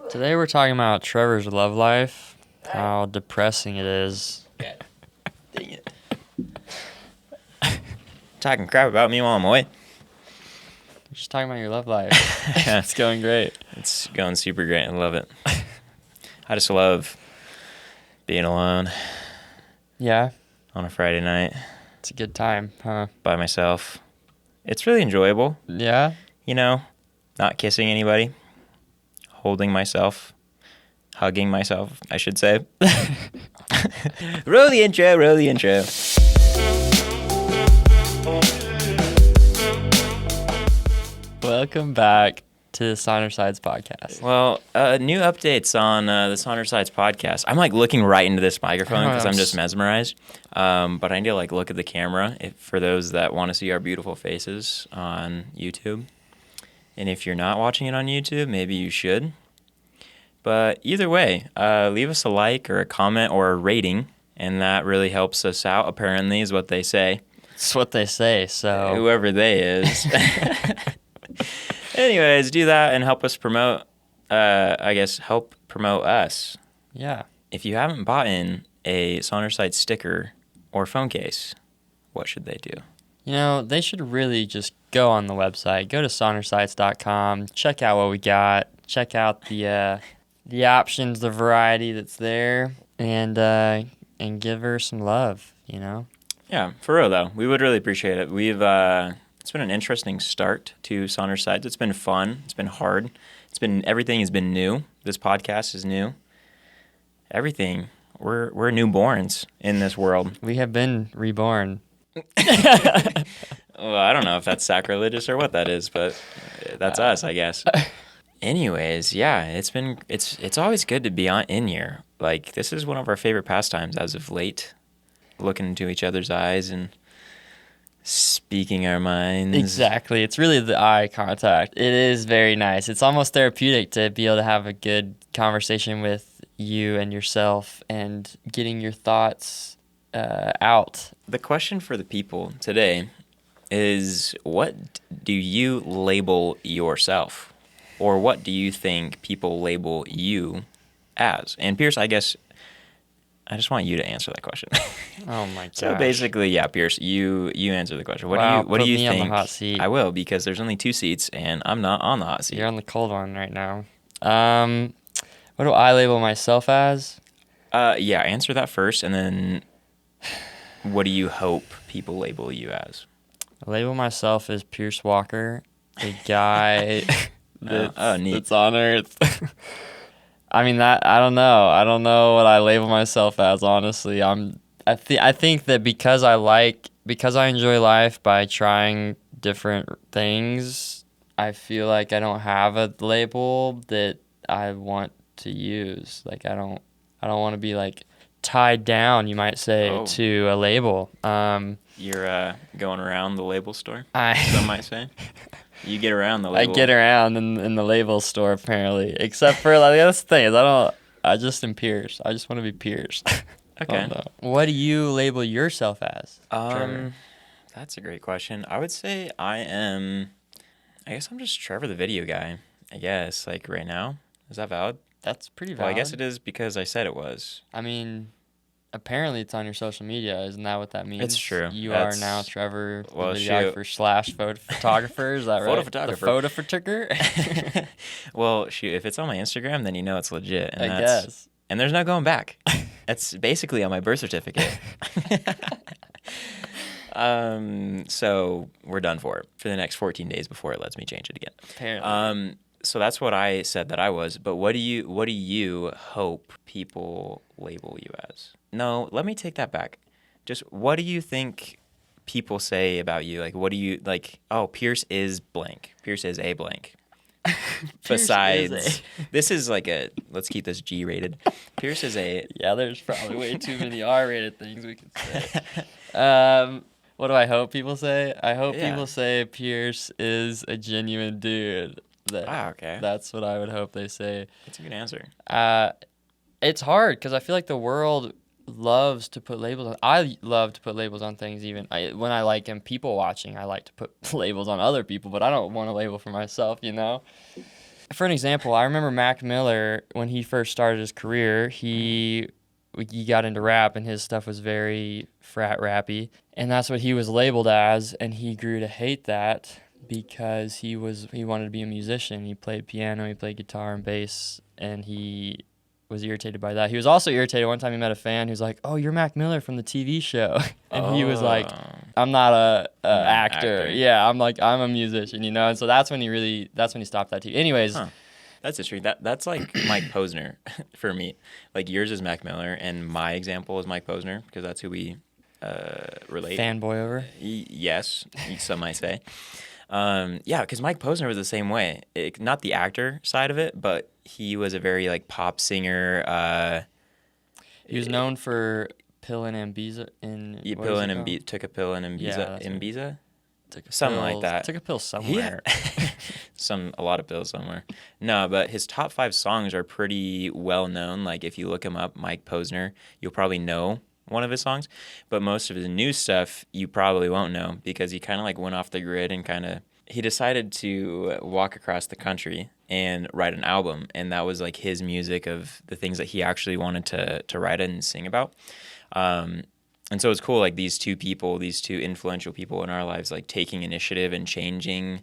Today we're talking about Trevor's love life, how depressing it is. God dang it. Talking crap about me while I'm away. We're just talking about your love life. Yeah. It's going great. It's going super great. I love it. I just love being alone Yeah, on a Friday night it's a good time, huh? by myself. It's really enjoyable, Yeah? you know, not kissing anybody, holding myself, hugging myself, I should say. Roll the intro, roll the intro. Welcome back to the Sonder Sides podcast. Well, new updates on the Sonder Sides podcast. I'm like looking right into this microphone because I'm just mesmerized. But I need to like look at the camera for those that want to see our beautiful faces on YouTube. And if you're not watching it on YouTube, maybe you should. But either way, leave us a like or a comment or a rating, and that really helps us out, apparently, is what they say. It's what they say, so... Whoever they is. Anyways, do that and help us promote, help promote us. Yeah. If you haven't bought in a Sonder Site sticker or phone case, what should they do? You know, they should really just go on the website, go to sondersites.com, check out what we got, check out the options, the variety that's there, and give her some love, you know? Yeah, for real though. We would really appreciate it. It's been an interesting start to Sonder Sites. It's been fun. It's been hard. Everything has been new. This podcast is new. Everything. We're newborns in this world. We have been reborn. Well, I don't know if that's sacrilegious or what that is, but that's us, I guess. Anyways, yeah, it's always good to be in here. Like, this is one of our favorite pastimes as of late, looking into each other's eyes and speaking our minds. Exactly. It's really the eye contact. It is very nice. It's almost therapeutic to be able to have a good conversation with you and yourself and getting your thoughts out. The question for the people today is, what do you label yourself? Or what do you think people label you as? And Pierce, I guess I just want you to answer that question. Oh my gosh. So basically, yeah, Pierce, you answer the question. What Wow, do you put me think? on the hot seat. I will, because there's only 2 seats and I'm not on the hot seat. You're on the cold one right now. What do I label myself as? Yeah, answer that first, and then what do you hope people label you as? I label myself as Pierce Walker, a guy that's on Earth. I mean, I don't know. I don't know what I label myself as, honestly. I think that because I enjoy life by trying different things, I feel like I don't have a label that I want to use. Like, I don't want to be like tied down, you might say, to a label. You're going around the label store, some some might say. You get around the label. I get around in the label store, apparently. Except for, like, that's the thing, is I just am Pierce. I just want to be Pierce. Okay. What do you label yourself as, Trevor? That's a great question. I would say I guess I'm just Trevor the video guy, I guess, like right now. Is that valid? That's pretty valid. Well, I guess it is because I said it was. I mean, apparently it's on your social media. Isn't that what that means? It's true. You are now Trevor, the Well, videographer / photographer. Is that right? Photo photographer. The photo photographer? Well, shoot, if it's on my Instagram, then you know it's legit. And I guess. And there's no going back. That's basically on my birth certificate. So we're done for the next 14 days before it lets me change it again. Apparently. So that's what I said that I was. But what do you hope people label you as? No, let me take that back. Just what do you think people say about you? Like, what do you like? Oh, Pierce is blank. Pierce is a blank. Besides, this is like let's keep this G-rated. Pierce is a... Yeah, there's probably way too many R-rated things we could say. What do I hope people say? I hope people say Pierce is a genuine dude. Okay. That's what I would hope they say. That's a good answer. It's hard because I feel like the world loves to put labels on. I love to put labels on things. Even when I like am people watching, I like to put labels on other people, but I don't want a label for myself. You know. for an example, I remember Mac Miller, when he first started his career, he got into rap, and his stuff was very frat rappy, and that's what he was labeled as, and he grew to hate that because he wanted to be a musician. He played piano, he played guitar and bass, and he was irritated by that. He was also irritated one time he met a fan who's like, "Oh, you're Mac Miller from the TV show." And he was like, "I'm not a actor. Yeah, I'm a musician, you know." And so that's when he stopped that too. Anyways, that's interesting. That's like Mike Posner for me. Like yours is Mac Miller, and my example is Mike Posner because that's who we relate. Fanboy over. Yes, some might say. Yeah, because Mike Posner was the same way. Not the actor side of it, but he was a very like pop singer. He was known for pill and Ibiza. Took a pill in Ibiza. Yeah, Ibiza? Something like that. Took a pill somewhere. Yeah. A lot of pills somewhere. No, but his top 5 songs are pretty well known. Like if you look him up, Mike Posner, you'll probably know one of his songs, but most of his new stuff you probably won't know because he kind of like went off the grid and he decided to walk across the country and write an album, and that was like his music of the things that he actually wanted to write and sing about. And so it's cool, like these two influential people in our lives, like taking initiative and changing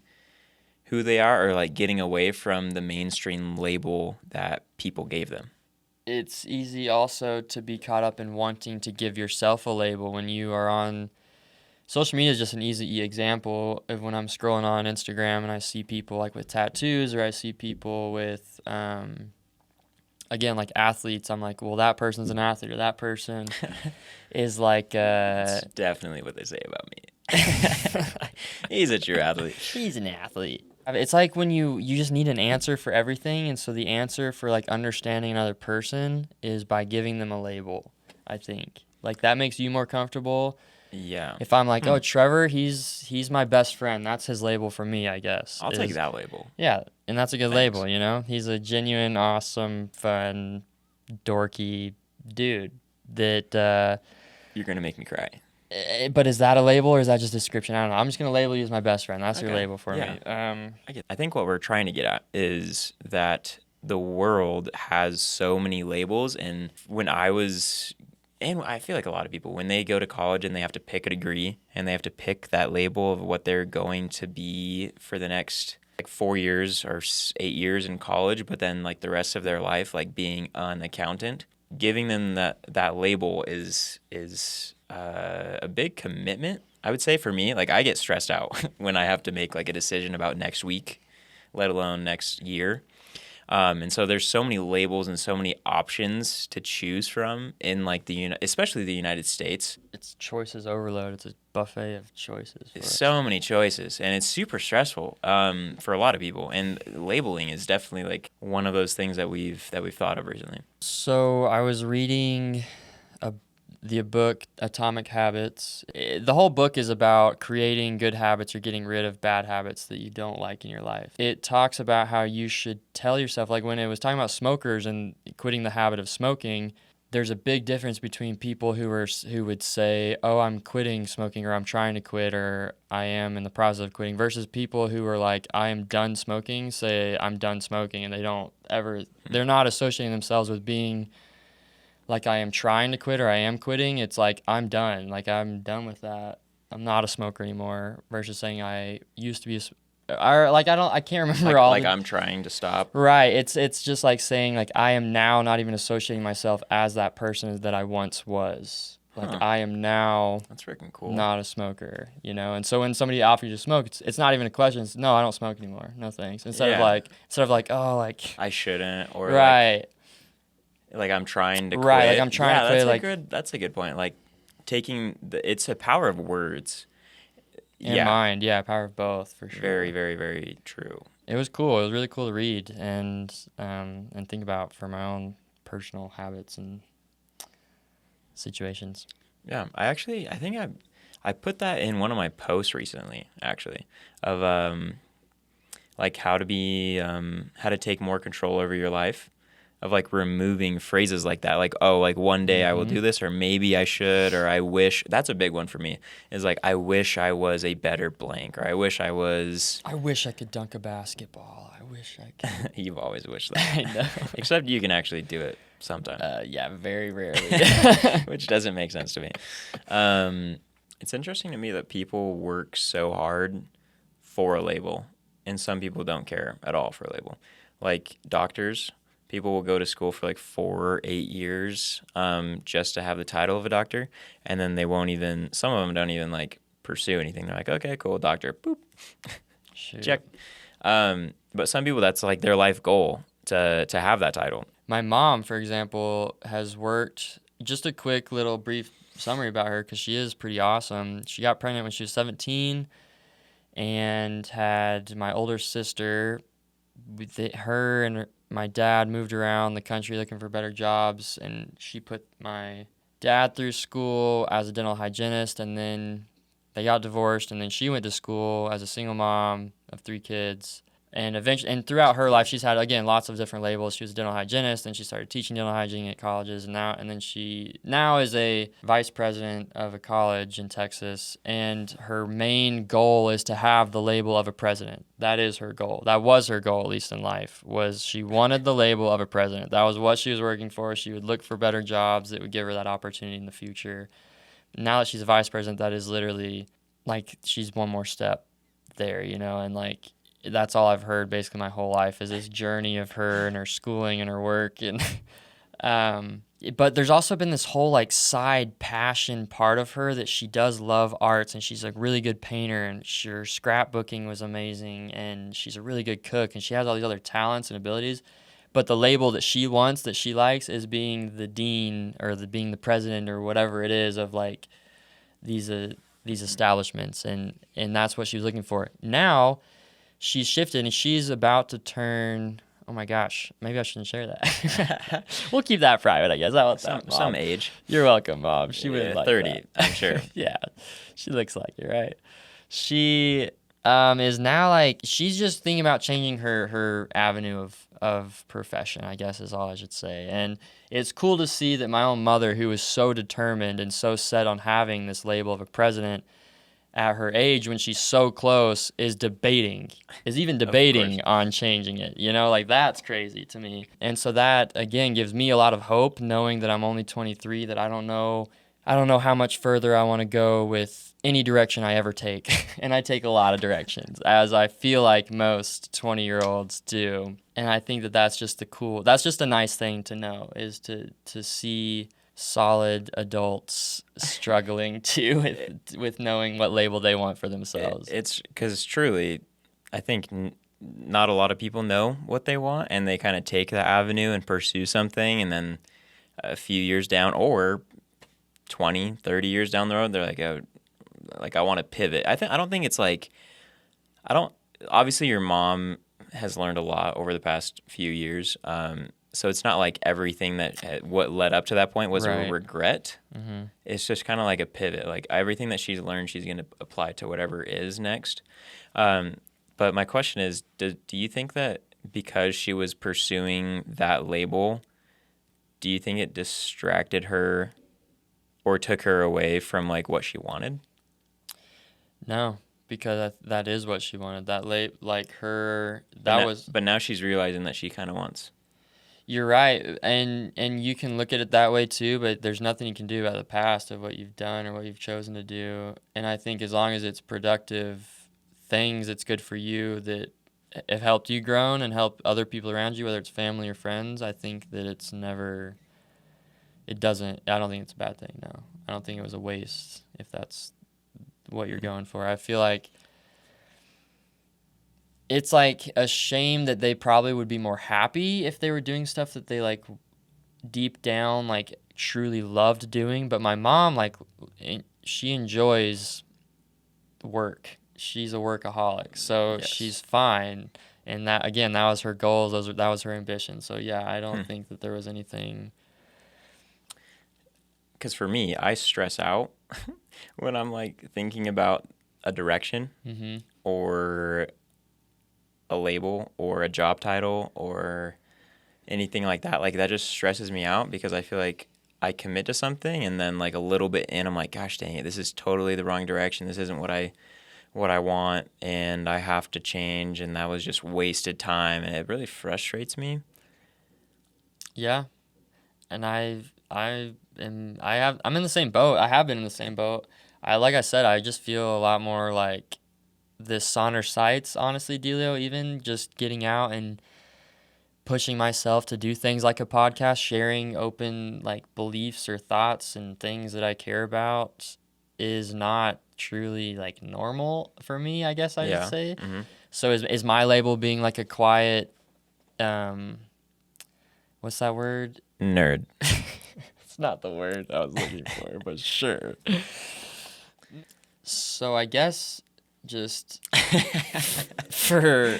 who they are, or like getting away from the mainstream label that people gave them. It's easy also to be caught up in wanting to give yourself a label when you are on social media. Is just an easy example of when I'm scrolling on Instagram and I see people like with tattoos, or I see people with, again, like athletes. I'm like, well, that person's an athlete, or that person is like... That's definitely what they say about me. He's a true athlete. He's an athlete. It's like when you just need an answer for everything, and so the answer for like understanding another person is by giving them a label, I think. Like that makes you more comfortable. Yeah. If I'm like, oh, Trevor, he's my best friend, that's his label for me, I guess. I'll take that label. Yeah, and that's a good Thanks. label, you know? He's a genuine, awesome, fun, dorky dude that... You're going to make me cry. But is that a label, or is that just a description? I don't know. I'm just going to label you as my best friend. That's your label for me. I think what we're trying to get at is that the world has so many labels, and I feel like a lot of people, when they go to college and they have to pick a degree and they have to pick that label of what they're going to be for the next like 4 years or 8 years in college, but then like the rest of their life, like being an accountant, giving them that label is a big commitment, I would say, for me. Like I get stressed out when I have to make like a decision about next week, let alone next year. And so there's so many labels and so many options to choose from in like especially the United States. It's choices overload. It's a buffet of choices. So many choices, and it's super stressful for a lot of people. And labeling is definitely like one of those things that we've thought of recently. So I was reading the book Atomic Habits. The whole book is about creating good habits or getting rid of bad habits that you don't like in your life. It talks about how you should tell yourself, like when it was talking about smokers and quitting the habit of smoking, there's a big difference between people who would say, oh, I'm quitting smoking, or I'm trying to quit, or I am in the process of quitting, versus people who are like, I am done smoking, say I'm done smoking, and they're not associating themselves with being like I am trying to quit or I am quitting. It's like I'm done. Like I'm done with that. I'm not a smoker anymore. Versus saying I used to be I can't remember I'm trying to stop. Right. It's just like saying like I am now not even associating myself as that person that I once was. Like I am now. That's freaking cool. Not a smoker, you know. And so when somebody offers you to smoke, it's not even a question. It's no, I don't smoke anymore. No thanks. Instead of like oh like I shouldn't, or right. Like I'm trying to quit. Right, like I'm trying to quit. That's a good point. Like it's a power of words. And mind, power of both, for sure. Very, very, very true. It was cool. It was really cool to read and think about for my own personal habits and situations. Yeah, I think I put that in one of my posts recently, actually, of like how to take more control over your life. of like removing phrases like that, like, oh, like one day I will do this, or maybe I should, or I wish. That's a big one for me, is like, I wish I was a better blank, or I wish I could dunk a basketball. I wish I could. You've always wished that. I know. Except you can actually do it sometimes. Yeah, very rarely. Which doesn't make sense to me. It's interesting to me that people work so hard for a label, and some people don't care at all for a label. Like doctors, people will go to school for like 4 or 8 years just to have the title of a doctor, and then they won't even, some of them don't even like pursue anything. They're like, okay, cool, doctor, boop, check. But some people, that's like their life goal to have that title. My mom, for example, has worked, just a quick little brief summary about her, because she is pretty awesome. She got pregnant when she was 17 and had my older sister. Her and my dad moved around the country looking for better jobs, and she put my dad through school as a dental hygienist, and then they got divorced, and then she went to school as a single mom of 3 kids. And eventually, and throughout her life, she's had, again, lots of different labels. She was a dental hygienist, and she started teaching dental hygiene at colleges, and then she now is a vice president of a college in Texas. And her main goal is to have the label of a president. That is her goal. That was her goal, at least in life, was she wanted the label of a president. That was what she was working for. She would look for better jobs that would give her that opportunity in the future. Now that she's a vice president, that is literally like she's one more step there, and like, that's all I've heard basically my whole life, is this journey of her and her schooling and her work. And but there's also been this whole like side passion part of her, that she does love arts, and she's a really good painter, and her scrapbooking was amazing, and she's a really good cook, and she has all these other talents and abilities. But the label that she wants, that she likes, is being the dean, or being the president, or whatever it is, of like these establishments, and that's what she was looking for. Now she's shifted, and she's about to turn, oh my gosh, maybe I shouldn't share that. We'll keep that private, I guess. Some age. You're welcome, Mom. She wouldn't like 30, that. I'm sure. Yeah, she looks like it, right? She is now like, she's just thinking about changing her avenue of profession, I guess is all I should say. And it's cool to see that my own mother, who was so determined and so set on having this label of a president, at her age, when she's so close, is even debating on changing it. Like, that's crazy to me. And so that, again, gives me a lot of hope, knowing that I'm only 23, that I don't know how much further I want to go with any direction I ever take. And I take a lot of directions, as I feel like most 20-year-olds do. And I think that's just a nice thing to know, is to see solid adults struggling with knowing what label they want for themselves. It's because truly, I think not a lot of people know what they want, and they kind of take that avenue and pursue something, and then a few years down, or 20, 30 years down the road, they're like, oh, like, I want to pivot. I don't think it's like, obviously your mom has learned a lot over the past few years. So it's not like everything what led up to that point was a regret. Mm-hmm. It's just kind of like a pivot. Like, everything that she's learned, she's going to apply to whatever is next. But my question is, do you think that because she was pursuing that label, do you think it distracted her or took her away from like what she wanted? No, because that is what she wanted. But now she's realizing that she kind of wants. You're right, and you can look at it that way too, but there's nothing you can do about the past of what you've done or what you've chosen to do. And I think as long as it's productive things, it's good for you, that have helped you grow and help other people around you, whether it's family or friends. I think that I don't think it's a bad thing, no. I don't think it was a waste, if that's what you're going for. I feel like it's like a shame that they probably would be more happy if they were doing stuff that they like deep down like truly loved doing. But my mom, like, she enjoys work. She's a workaholic, so yes. She's fine. And that was her goals. That was her ambition. So yeah, I don't think that there was anything. Because for me, I stress out when I'm like thinking about a direction or a label or a job title or anything like that. Like, that just stresses me out because I feel like I commit to something and then like a little bit in, I'm like, gosh dang it, this is totally the wrong direction. This isn't what I want, and I have to change, and that was just wasted time, and it really frustrates me. Yeah, and I'm in the same boat. I have been in the same boat. Like I said, I just feel a lot more like this Sonder Sights, honestly, Delio, even just getting out and pushing myself to do things like a podcast, sharing open like beliefs or thoughts and things that I care about is not truly like normal for me, I guess I would say. Mm-hmm. So is my label being like a quiet, what's that word? Nerd. It's not the word I was looking for, but sure. So I guess just for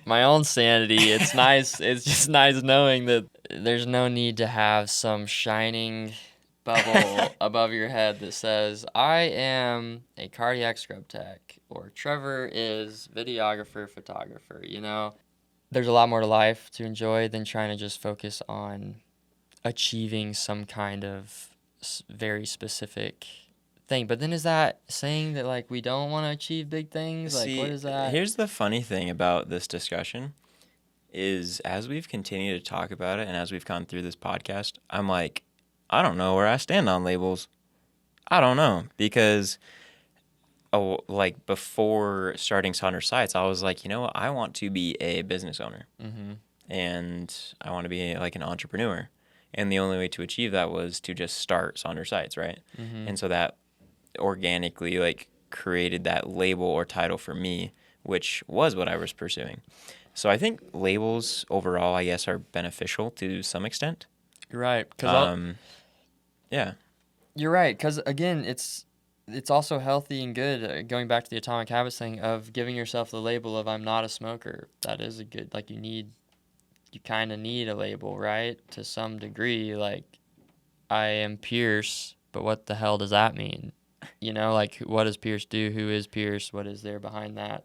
my own sanity, it's nice. It's just nice knowing that there's no need to have some shining bubble above your head that says, I am a cardiac scrub tech, or Trevor is videographer, photographer, you know? There's a lot more to life to enjoy than trying to just focus on achieving some kind of very specific thing. But then is that saying that like we don't want to achieve big things? Like, what is that? Here's the funny thing about this discussion is as we've continued to talk about it and as we've gone through this podcast, I'm like, I don't know where I stand on labels. I don't know, because like before starting Sonder Sites, I was like, you know what? I want to be a business owner, and I want to be like an entrepreneur. And the only way to achieve that was to just start Sonder Sites, right? And so that organically like created that label or title for me, which was what I was pursuing. So I think labels overall, I guess, are beneficial to some extent. You're right. Yeah. You're right, because again, it's also healthy and good, going back to the Atomic Habits thing, of giving yourself the label of I'm not a smoker. That is a good, like, you kind of need a label, right? To some degree, like, I am Pierce, but what the hell does that mean? You know, like, what does Pierce do? Who is Pierce? What is there behind that?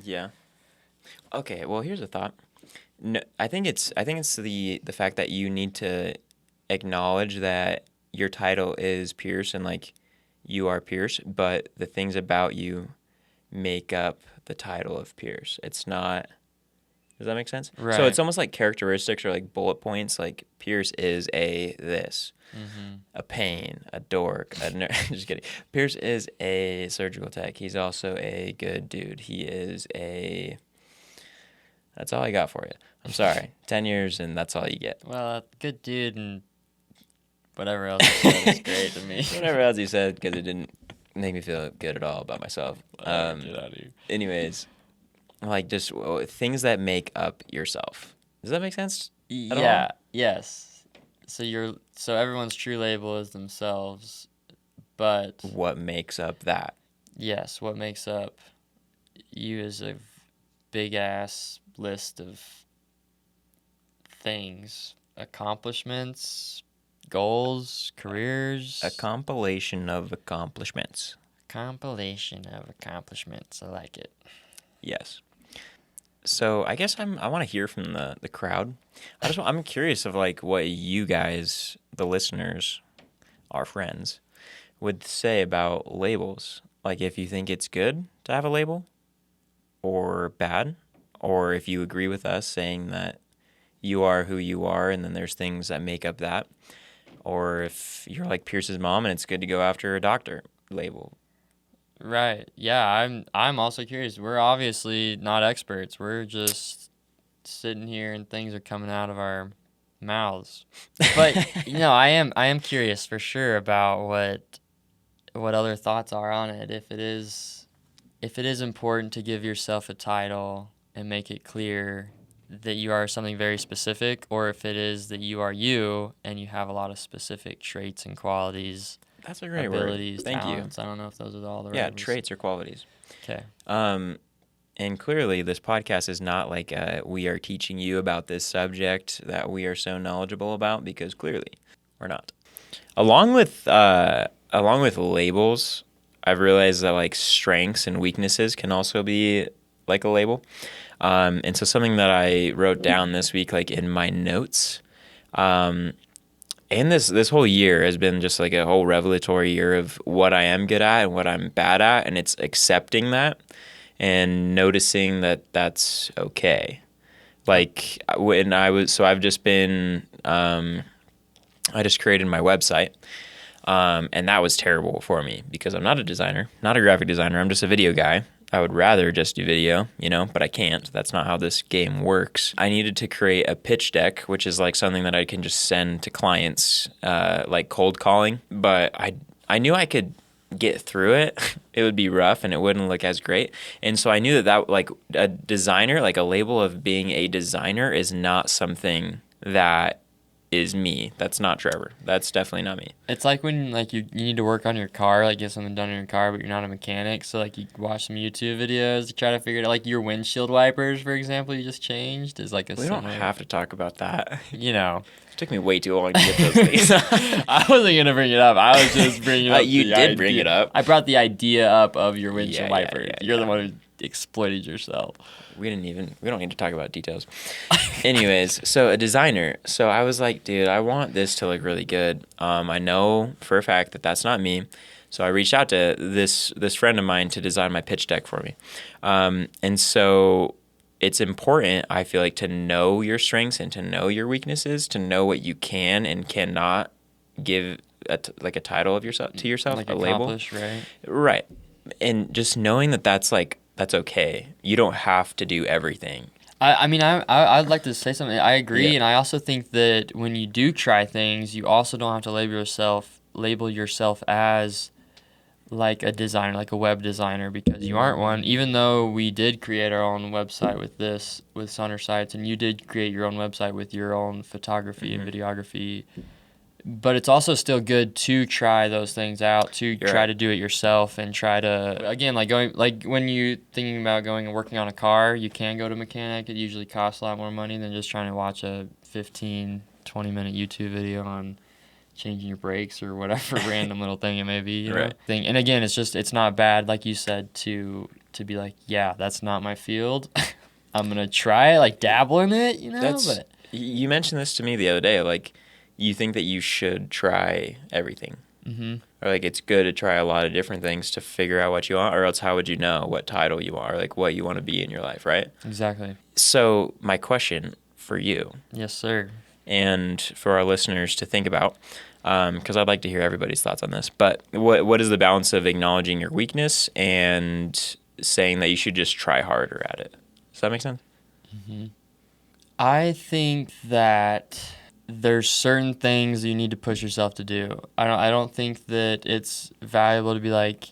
Yeah. Okay, well, here's a thought. No, I think it's the fact that you need to acknowledge that your title is Pierce and like you are Pierce, but the things about you make up the title of Pierce. It's not. Does that make sense? Right. So it's almost like characteristics or like bullet points. Like Pierce is a this, a pain, a dork, a nerd. Just kidding. Pierce is a surgical tech. He's also a good dude. He is a. That's all I got for you. I'm sorry. 10 years and that's all you get. Well, good dude and whatever else you said is great to me. Whatever else you said, because it didn't make me feel good at all about myself. Get out of here. Anyways, like just things that make up yourself. Does that make sense? Yeah. Yes. So everyone's true label is themselves, but what makes up that? Yes, what makes up you is a big ass list of things, accomplishments, goals, careers. A compilation of accomplishments. Compilation of accomplishments. I like it. Yes. So I guess I want to hear from the crowd. I'm curious of like what you guys, the listeners, our friends, would say about labels. Like if you think it's good to have a label or bad, or if you agree with us saying that you are who you are and then there's things that make up that, or if you're like Pierce's mom and it's good to go after a doctor label. Right. Yeah, I'm also curious. We're obviously not experts. We're just sitting here and things are coming out of our mouths. But I am curious for sure about what other thoughts are on it. If it is important to give yourself a title and make it clear that you are something very specific, or if it is that you are you and you have a lot of specific traits and qualities. That's a great abilities, word. Thank talents. you. I don't know if those are all the right Yeah, words. traits or qualities. Okay. And clearly this podcast is not like we are teaching you about this subject that we are so knowledgeable about, because clearly we're not. Along with labels, I've realized that like strengths and weaknesses can also be like a label. And so something that I wrote down this week, like in my notes, and this whole year has been just like a whole revelatory year of what I am good at and what I'm bad at, and it's accepting that and noticing that that's okay. Like when I've just been, I just created my website, and that was terrible for me because I'm not a designer, not a graphic designer. I'm just a video guy. I would rather just do video, but I can't. That's not how this game works. I needed to create a pitch deck, which is like something that I can just send to clients, like cold calling. But I knew I could get through it. It would be rough and it wouldn't look as great. And so I knew that like a designer, like a label of being a designer is not something that is me. That's not Trevor. That's definitely not me. It's like when like you need to work on your car, like get something done in your car, but you're not a mechanic. So like you watch some YouTube videos to try to figure it out. Like your windshield wipers, for example, you just changed is like a. We don't have to talk about that. It took me way too long to get those things. I wasn't gonna bring it up. I was just bringing up. You did bring it up. I brought the idea up of your windshield wipers. You're the one who exploited yourself. We don't need to talk about details. Anyways, so a designer. So I was like, dude, I want this to look really good. I know for a fact that that's not me. So I reached out to this friend of mine to design my pitch deck for me. And so it's important, I feel like, to know your strengths and to know your weaknesses, to know what you can and cannot give a title of yourself to yourself, like a label. Right? Right. And just knowing that that's okay. You don't have to do everything. I'd like to say something. I agree, Yeah. and I also think that when you do try things, you also don't have to label yourself as like a designer, like a web designer, because you aren't one. Even though we did create our own website with Sonder Sites, and you did create your own website with your own photography and videography. But it's also still good to try those things out, to try to do it yourself and try to, again, like when you're thinking about going and working on a car, you can go to a mechanic. It usually costs a lot more money than just trying to watch a 15, 20-minute YouTube video on changing your brakes or whatever random little thing it may be. You know? And again, it's not bad, like you said, to be like, yeah, that's not my field. I'm going to try it, like dabble in it, But you mentioned this to me the other day, like, you think that you should try everything. Mm-hmm. Or like it's good to try a lot of different things to figure out what you want, or else how would you know what title you want or like what you want to be in your life, right? Exactly. So my question for you. Yes, sir. And for our listeners to think about, because I'd like to hear everybody's thoughts on this, but what is the balance of acknowledging your weakness and saying that you should just try harder at it? Does that make sense? Mm-hmm. I think that there's certain things you need to push yourself to do. I don't think that it's valuable to be like,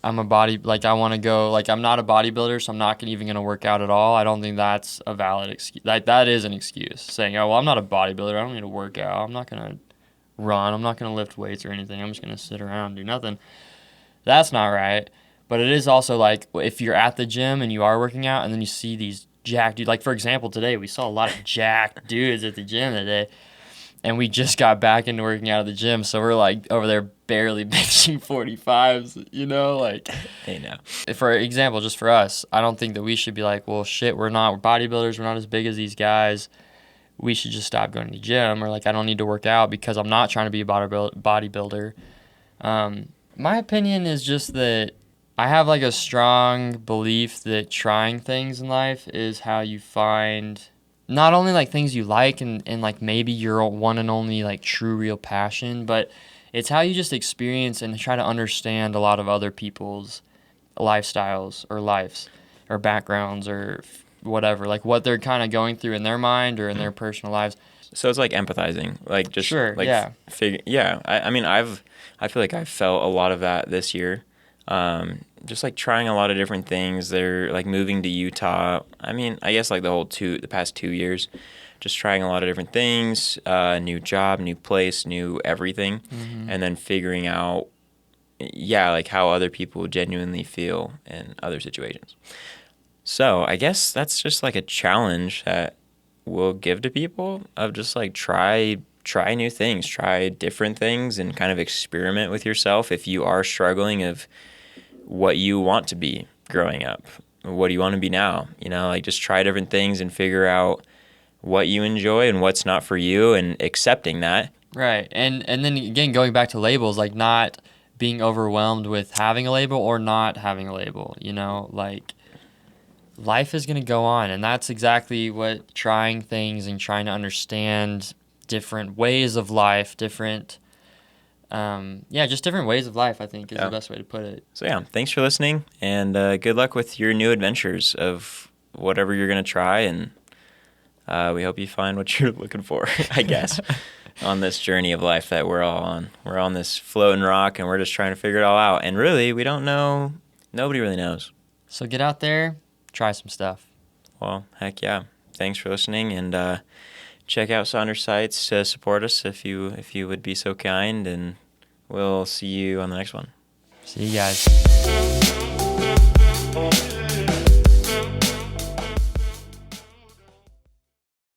I want to go, like, I'm not a bodybuilder, so I'm not even going to work out at all. I don't think that's a valid excuse. That is an excuse, saying, oh, well, I'm not a bodybuilder. I don't need to work out. I'm not going to run. I'm not going to lift weights or anything. I'm just going to sit around and do nothing. That's not right. But it is also like, if you're at the gym and you are working out and then you see these jacked dudes, like, for example, today we saw a lot of jacked dudes at the gym today, and we just got back into working out at the gym, so we're like over there barely benching 45s, like. Hey, now. For example, just for us, I don't think that we should be like, well, shit, we're bodybuilders, we're not as big as these guys, we should just stop going to the gym, or like, I don't need to work out because I'm not trying to be a bodybuilder. My opinion is just that I have like a strong belief that trying things in life is how you find not only like things you like and like maybe your one and only like true real passion, but it's how you just experience and try to understand a lot of other people's lifestyles or lives or backgrounds or whatever, like what they're kind of going through in their mind or in their personal lives. So it's like empathizing, like just sure, like yeah. I feel like I've felt a lot of that this year. Just like trying a lot of different things. They're like moving to Utah. I mean, I guess like the past 2 years, just trying a lot of different things, new job, new place, new everything, and then figuring out, like how other people genuinely feel in other situations. So I guess that's just like a challenge that we'll give to people of just like try new things, try different things, and kind of experiment with yourself if you are struggling of what you want to be growing up. what do you want to be now? You know, like just try different things and figure out what you enjoy and what's not for you, and accepting that. Right. And then again, going back to labels, like not being overwhelmed with having a label or not having a label, you know, like life is going to go on. And that's exactly what trying things and trying to understand different ways of life, different different ways of life, I think is the best way to put it. So yeah, thanks for listening, and good luck with your new adventures of whatever you're going to try, and we hope you find what you're looking for, I guess, on this journey of life that we're all on. We're on this floating rock, and we're just trying to figure it all out. And really, we don't know. Nobody really knows. So get out there, try some stuff. Well, heck yeah. Thanks for listening, and check out Sonder Sites to support us if you would be so kind, and we'll see you on the next one. See you guys.